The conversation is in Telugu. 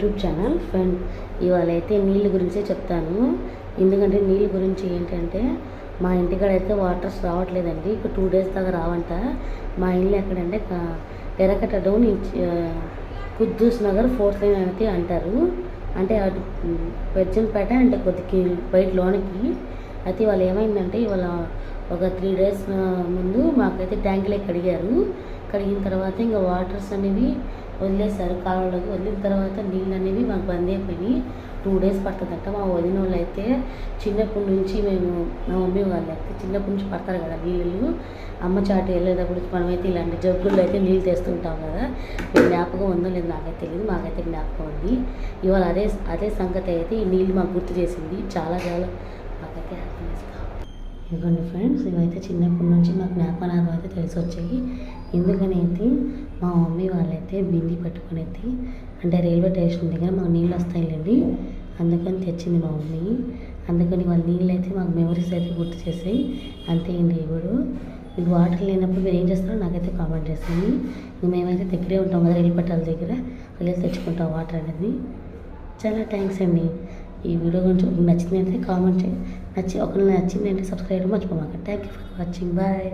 YouTube channel friend. ఇవాళ అయితే నీళ్ళ గురించే చెప్తాను. ఎందుకంటే నీళ్ళ గురించి ఏంటంటే మా ఇంటికాడ అయితే వాటర్స్ రావట్లేదండి. ఇక 2 days దాకా రావంట. మా ఇల్లు ఎక్కడంటే ఎర్రకట్ట down Kuddus Nagar 4th line అయితే అంటారు. అంటే అటు పెర్జన్పేట అంటే కొద్దికి బయట లోనికి. అయితే ఇవాళ ఏమైందంటే ఇవాళ ఒక 3 days ముందు మాకైతే ట్యాంకులే కడిగారు. కడిగిన తర్వాత ఇంకా వాటర్స్ అనేవి వదిలేశారు. కాలువలోకి వదిలిన తర్వాత నీళ్ళు అనేవి మాకు బంద్ అయిపోయినాయి. 2 days పడుతుందంట. మా వదిన వాళ్ళు అయితే చిన్నప్పటి నుంచి మా మమ్మీ వాళ్ళు అయితే చిన్నప్పటి నుంచి పడతారు కదా నీళ్ళు. అమ్మ చాటు వెళ్ళేటప్పుడు మనమైతే ఇలాంటి జగ్గుల్లో అయితే నీళ్ళు తెస్తుంటాం కదా. మీకు జ్ఞాపకం ఉందో లేదో నాకైతే తెలియదు, మాకైతే జ్ఞాపకం ఉంది. ఇవాళ అదే సంగతి అయితే ఈ నీళ్ళు మాకు గుర్తు చేసింది. చాలా మాకైతే హ్యాపీనెస్. ఇదిగోండి ఫ్రెండ్స్, ఇవైతే చిన్నప్పటి నుంచి మాకు జ్ఞాపకాలు అయితే తెలిసి వచ్చాయి. ఎందుకని అయితే మా మమ్మీ వాళ్ళైతే బింది పట్టుకొని అయితే అంటే రైల్వే స్టేషన్ దగ్గర మాకు నీళ్ళు వస్తాయిలేండి, అందుకని తెచ్చింది మా మమ్మీ. అందుకని వాళ్ళ నీళ్ళు అయితే మాకు మెమరీస్ అయితే గుర్తు చేసాయి. అంతే అండి. ఇప్పుడు మీకు వాటర్ లేనప్పుడు మీరు ఏం చేస్తారో నాకైతే కామెంట్ చేస్తుంది. మేమైతే దగ్గరే ఉంటాం కదా, రైలు పట్టాల దగ్గర వెళ్ళి తెచ్చుకుంటాం వాటర్ అనేది. చాలా థ్యాంక్స్ అండి. ఈ వీడియో గురించి నచ్చిందంటే కామెంట్ ఒకవేళ నచ్చిందంటే సబ్స్క్రైబ్ మర్చిపోమాక. Thank you for watching. Bye.